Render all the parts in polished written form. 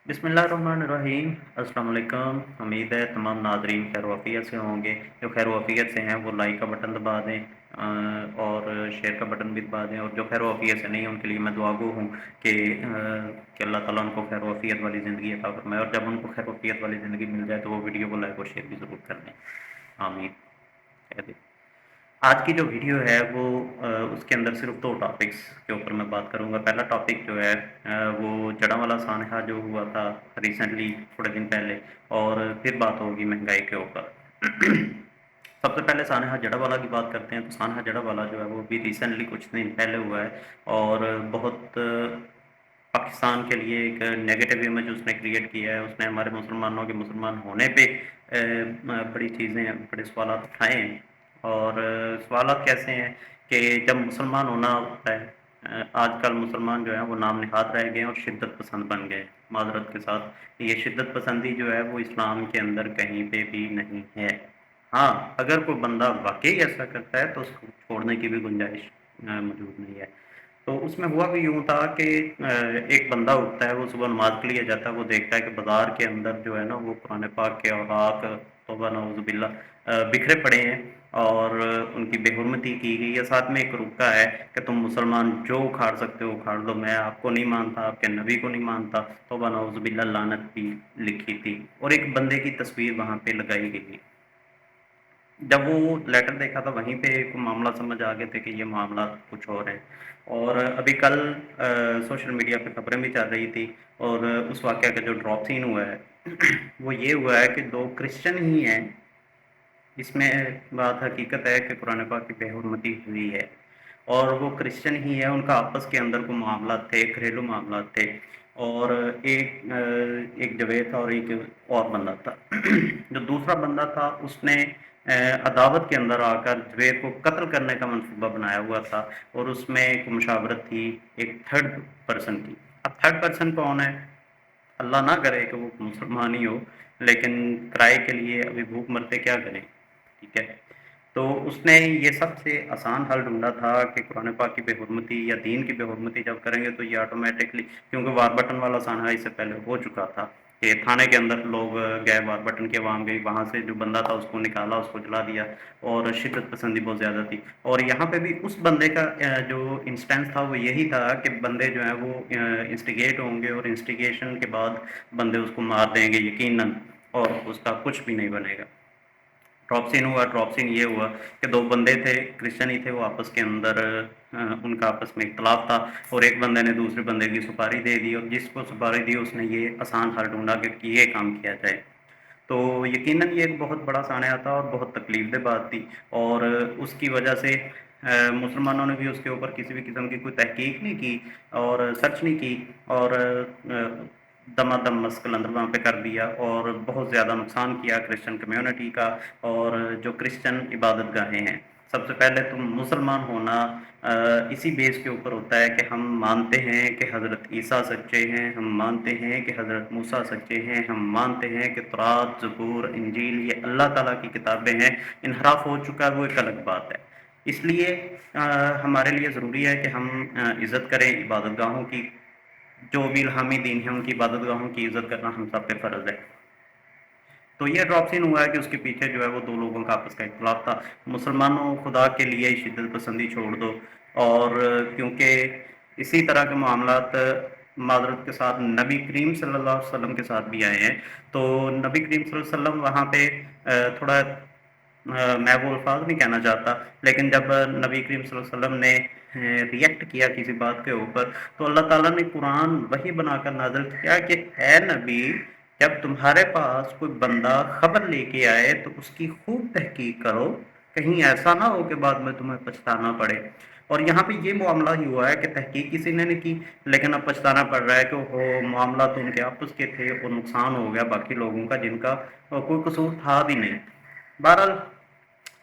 बिस्मिल्लाहिर्रहमानिर्रहीम। अस्सलाम वालेकुम। उम्मीद है तमाम नाज़रीन खैर वाफ़ियत से होंगे। जो खैर वाफ़ियत से हैं वो लाइक का बटन दबा दें और शेयर का बटन भी दबा दें, और जो खैर वाफ़ियत से नहीं है उनके लिए मैं दुआगो हूँ कि अल्लाह ताला उनको खैर वाफ़ियत वाली ज़िंदगी अता फ़रमाए, और जब उनको खैर वाफ़ियत वाली ज़िंदगी मिल जाए तो वो वीडियो को लाइक और शेयर भी ज़रूर कर दें। आमीन। कह दें। आज की जो वीडियो है वो उसके अंदर सिर्फ 2 टॉपिक्स के ऊपर मैं बात करूँगा। पहला टॉपिक जो है वो जड़ावाला सानहा जो हुआ था रिसेंटली थोड़े दिन पहले, और फिर बात होगी महंगाई के ऊपर। सबसे पहले सानहा जड़ावाला की बात करते हैं। तो सानहा जड़ावाला जो है वो भी रिसेंटली कुछ दिन पहले हुआ है, और बहुत पाकिस्तान के लिए एक नेगेटिव इमेज उसने क्रिएट किया है। उसने हमारे मुसलमानों के मुसलमान होने पे बड़ी चीज़ें, बड़े सवालात उठाए हैं। और सवालात कैसे हैं कि जब मुसलमान होना होता है, आजकल मुसलमान जो है वो नाम निहाद रह गए हैं और शिद्दत पसंद बन गए। माज़रत के साथ, ये शिद्दत पसंदी जो है वो इस्लाम के अंदर कहीं पे भी नहीं है। हाँ, अगर कोई बंदा वाक़ई ऐसा करता है तो उसको छोड़ने की भी गुंजाइश मौजूद नहीं है। तो उसमें हुआ भी यूँ था कि एक बंदा उठता है, वो सुबह नमाज़ के लिए जाता है, वो देखता है कि बाज़ार के अंदर जो है ना वो कुरान पाक के औराक, तौबा नऊज़ुबिल्लाह, बिखरे पड़े हैं, और उनकी बेहुरमती की गई है। साथ में एक रुका है कि तुम मुसलमान जो उखाड़ सकते हो उखाड़ लो, मैं आपको नहीं मानता, आपके नबी को नहीं मानता, तौबा नऊज़ुबिल्लाह, लानत भी लिखी थी, और एक बंदे की तस्वीर वहाँ पे लगाई गई। जब वो लेटर देखा था वहीं पे एक मामला समझ आ गए थे कि ये मामला कुछ और है। और अभी कल सोशल मीडिया पे खबरें भी चल रही थी, और उस वाक़या का जो ड्रॉप सीन हुआ है वो ये हुआ है कि 2 क्रिश्चियन ही हैं। इसमें बात हकीकत है कि कुरान पाक की बेहुरमती हुई है, और वो क्रिश्चियन ही है। उनका आपस के अंदर कोई मामलात थे, घरेलू मामलात थे, और एक जवेद था और एक और बंदा था। जो दूसरा बंदा था उसने अदावत के अंदर आकर जवेद को कत्ल करने का मंसूबा बनाया हुआ था, और उसमें एक मुशावरत थी एक थर्ड पर्सन की। अब थर्ड पर्सन कौन है? अल्लाह ना करे कि वो मुसलमान ही हो, लेकिन किराए के लिए अभी भूख मरते क्या करें, ठीक है। तो उसने ये सबसे आसान हल ढूंढा था कि कुरान पाक की बेहुरमती या दीन की बेहुरमती जब करेंगे तो ये ऑटोमेटिकली, क्योंकि वार बटन वाला सानहा इससे पहले हो चुका था कि थाने के अंदर लोग गए, वार बटन की आवाम गई, वहाँ से जो बंदा था उसको निकाला, उसको जला दिया, और शिद्दत पसंदी बहुत ज़्यादा थी। और यहाँ पे भी उस बंदे का जो इंस्टेंस था वो यही था कि बंदे जो हैं वो इंस्टिगेट होंगे, और इंस्टिगेशन के बाद बंदे उसको मार देंगे यकीनन, और उसका कुछ भी नहीं बनेगा। ड्रॉप सीन हुआ। ड्रॉप सीन ये हुआ कि 2 बंदे थे, क्रिश्चियन ही थे, वो आपस के अंदर उनका आपस में इख्तलाफ था, और एक बंदे ने दूसरे बंदे की सुपारी दे दी, और जिसको सुपारी दी उसने ये आसान हल ढूंढा कि ये काम किया जाए। तो यकीनन ये एक बहुत बड़ा सान्या था और बहुत तकलीफ़देह बात थी, और उसकी वजह से मुसलमानों ने भी उसके ऊपर किसी भी किस्म की कोई तहकीक नहीं की और सर्च नहीं की, और दमादम मस्कलंद वहाँ पे कर दिया, और बहुत ज़्यादा नुकसान किया क्रिश्चियन कम्युनिटी का। और जो क्रिश्चियन इबादत गाहें हैं, सबसे पहले तो मुसलमान होना इसी बेस के ऊपर होता है कि हम मानते हैं कि हज़रत ईसा सच्चे हैं, हम मानते हैं कि हज़रत मूसा सच्चे हैं, हम मानते हैं कि तौरात, ज़बूर, इंजील ये अल्लाह ताला की किताबें हैं। इन्हराफ हो चुका है वो एक अलग बात है। इसलिए हमारे लिए ज़रूरी है कि हम इज़्ज़त करें इबादत गाहों की। जो भी इल्हामी दीन है उनकी इबादत गाहों की इज़्ज़त करना हम सब पे फ़र्ज़ है। तो ये ड्रॉप सीन हुआ है कि उसके पीछे जो है वो 2 लोगों का आपस का इख्तिलाफ था। मुसलमानों, खुदा के लिए शिद्दत पसंदी छोड़ दो, और क्योंकि इसी तरह के मामलात माज़रत के साथ नबी करीम सल्लल्लाहु अलैहि वसल्लम के साथ भी आए हैं। तो नबी करीम सल्लल्लाहु अलैहि वसल्लम वहाँ पे थोड़ा मैं वो अल्फ़ाज़ नहीं कहना चाहता, लेकिन जब नबी करीम सल्लल्लाहु अलैहि वसल्लम ने रिएक्ट किया किसी बात के ऊपर, तो अल्लाह ताला ने कुरान वही बनाकर नाज़िल किया कि ऐ नबी, जब तुम्हारे पास कोई बंदा खबर लेके आए तो उसकी खूब तहकीक करो, कहीं ऐसा ना हो कि बाद में तुम्हें पछताना पड़े। और यहाँ पे ये मामला ही हुआ है कि तहकीक किसी ने नहीं की, लेकिन अब पछताना पड़ रहा है कि वो मामला तो उनके आपस के थे और नुकसान हो गया बाकी लोगों का जिनका कोई कसूर था भी नहीं। बहरहाल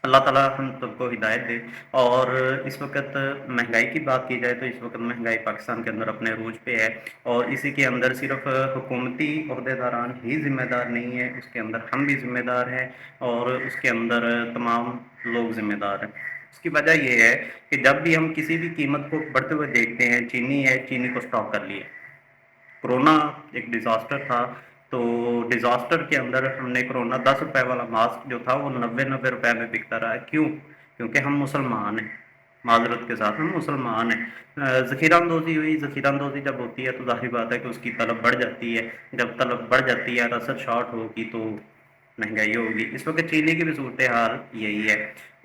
अल्लाह ताला हम सबको हिदायत दे। और इस वक्त महंगाई की बात की जाए तो इस वक्त महंगाई पाकिस्तान के अंदर अपने अरूज पे है, और इसी के अंदर सिर्फ हुकूमती अहदेदारान ही ज़िम्मेदार नहीं है, उसके अंदर हम भी ज़िम्मेदार हैं, और उसके अंदर तमाम लोग ज़िम्मेदार हैं। उसकी वजह ये है कि जब भी हम किसी भी कीमत को बढ़ते हुए देखते हैं, चीनी है, चीनी को स्टॉक कर लिए, कोरोना एक डिज़ास्टर था, तो डिज़ास्टर के अंदर हमने कोरोना 10 रुपए वाला मास्क जो था वो 90-90 रुपए में बिकता रहा है। क्यों? क्योंकि हम मुसलमान हैं, माज़रत के साथ हम मुसलमान हैं। ज़ख़ीरा-अंदोज़ी हुई, ज़ख़ीरा-अंदोज़ी जब होती है तो ज़ाहिर बात है कि उसकी तलब बढ़ जाती है। जब तलब बढ़ जाती है, रसद शॉर्ट होगी तो महंगाई होगी। इस वक़्त चीनी की भी सूरत हाल यही है।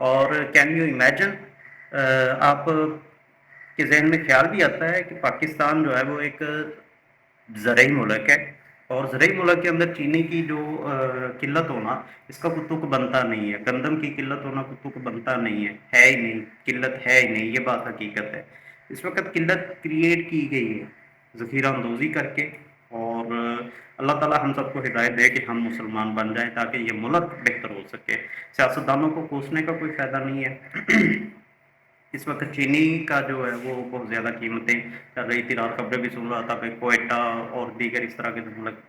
और कैन यू इमेजिन, आप के ज़हन में ख़्याल भी आता है कि पाकिस्तान जो है वो एक ज़रई मुल्क है, और ज़रई मुल्क के अंदर चीनी की जो किल्लत होना, इसका कोई तुक बनता नहीं है। गंदम की किल्लत होना कोई तुक बनता नहीं है ही नहीं, किल्लत है ही नहीं, ये बात हकीकत है। इस वक़्त किल्लत क्रिएट की गई है ज़ख़ीरा अंदोज़ी करके, और अल्लाह ताला हम सबको हिदायत दे कि हम मुसलमान बन जाएँ ताकि ये मुल्क बेहतर हो सके। सियासतदानों को कोसने का कोई फ़ायदा नहीं है। इस वक़्त चीनी का जो है वो बहुत ज़्यादा कीमतें चल रही थी। रात खबरें भी सुन रहा था कि क्वेटा और दीगर इस तरह के जो मुल्क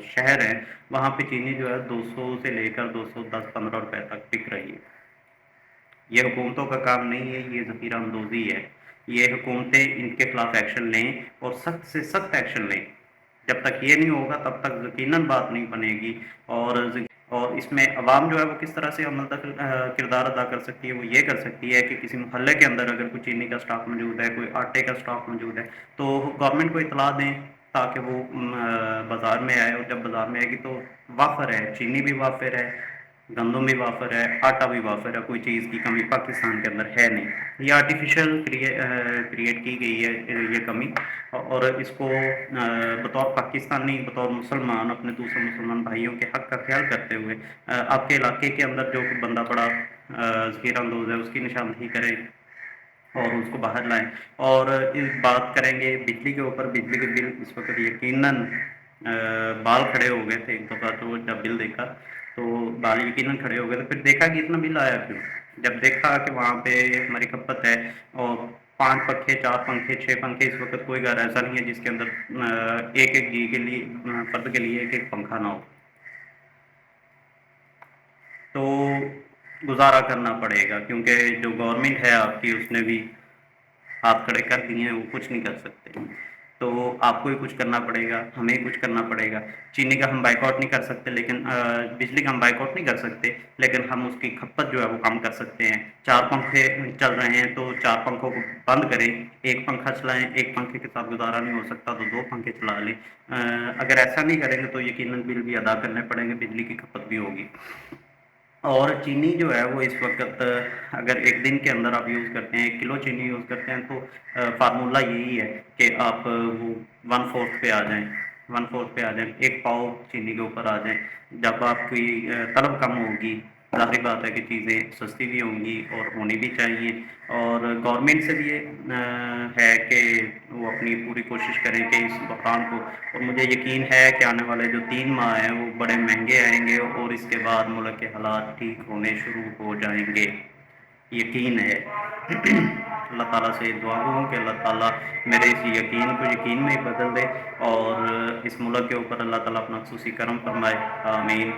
शहर हैं, वहाँ पे चीनी जो है 200 से लेकर 210-15 रुपए तक बिक रही है। ये हुकूमतों का काम नहीं है, ये ज़ख़ीरा अंदोज़ी है। ये हुकूमतें इनके खिलाफ एक्शन लें और सख्त से सख्त एक्शन लें। जब तक ये नहीं होगा तब तक यकीनन बात नहीं बनेगी। और इसमें अवाम जो है वो किस तरह से अमल किरदार अदा कर सकती है, वो ये कर सकती है कि किसी मोहल्ले के अंदर अगर कोई चीनी का स्टॉक मौजूद है, कोई आटे का स्टॉक मौजूद है, तो गवर्नमेंट को इतला दें ताकि वो बाज़ार में आए, और जब बाज़ार में आएगी तो वाफ़र है, चीनी भी वाफ़र है, गंदम भी वाफ़र है, आटा भी वाफ़र है, कोई चीज़ की कमी पाकिस्तान के अंदर है नहीं। ये आर्टिफिशियल क्रिएट की गई है ये कमी, और इसको बतौर पाकिस्तानी, बतौर मुसलमान, अपने दूसरे मुसलमान भाइयों के हक़ का ख़्याल करते हुए आपके इलाके के अंदर जो बंदा बड़ा ज़ख़ीरा अंदोज़ है उसकी निशानदेही करें और उसको बाहर लाएँ। और इस बात करेंगे बिजली के ऊपर, बिजली के बिल इस वक़्त यकीनन बाल खड़े हो गए थे एक दफ़ा, तो जब बिल देखा तो बाल यकीनन खड़े हो गए थे। फिर देखा कि इतना बिल आया क्यों? जब देखा कि वहाँ पे हमारी खपत है और 5 पंखे, 4 पंखे, 6 पंखे, इस वक़्त कोई घर ऐसा नहीं है जिसके अंदर एक-एक जी के लिए फ़र्द के लिए एक-एक पंखा ना हो। तो गुज़ारा करना पड़ेगा, क्योंकि जो गवर्नमेंट है आपकी उसने भी हाथ खड़े कर दिए हैं, वो कुछ नहीं कर सकते। तो आपको ही कुछ करना पड़ेगा, हमें ही कुछ करना पड़ेगा। चीनी का हम बायकॉट नहीं कर सकते, लेकिन बिजली का हम बायकॉट नहीं कर सकते, लेकिन हम उसकी खपत जो है वो कम कर सकते हैं। 4 पंखे चल रहे हैं तो 4 पंखों को बंद करें, 1 पंखा चलाएँ, 1 पंखे के साथ गुज़ारा नहीं हो सकता तो 2 पंखे चला लें। अगर ऐसा नहीं करेंगे तो यकीनन बिल भी अदा करने पड़ेंगे, बिजली की खपत भी होगी। और चीनी जो है वो इस वक़्त अगर एक दिन के अंदर आप यूज़ करते हैं, 1 किलो चीनी यूज़ करते हैं, तो फ़ॉर्मूला यही है कि आप वो 1/4 पे आ जाएँ, 1/4 पे आ जाएँ, 1 पाव चीनी के ऊपर आ जाएँ। जब आपकी तलब कम होगी, ज़ाहिर बात है कि चीज़ें सस्ती भी होंगी और होनी भी चाहिए। और गवर्नमेंट से भी ये है कि वो अपनी पूरी कोशिश करें कि इस बहरान को, और मुझे यकीन है कि आने वाले जो 3 माह हैं वो बड़े महंगे आएँगे और इसके बाद मुल्क के हालात ठीक होने शुरू हो जाएँगे, यकीन है। अल्लाह ताला से दुआ गो कि अल्लाह ताला मेरे इस यकीन को यकीन में बदल दे, और इस मुल्क के ऊपर अल्लाह ताला अपना ख़ुसूसी करम फरमाए। आमीन।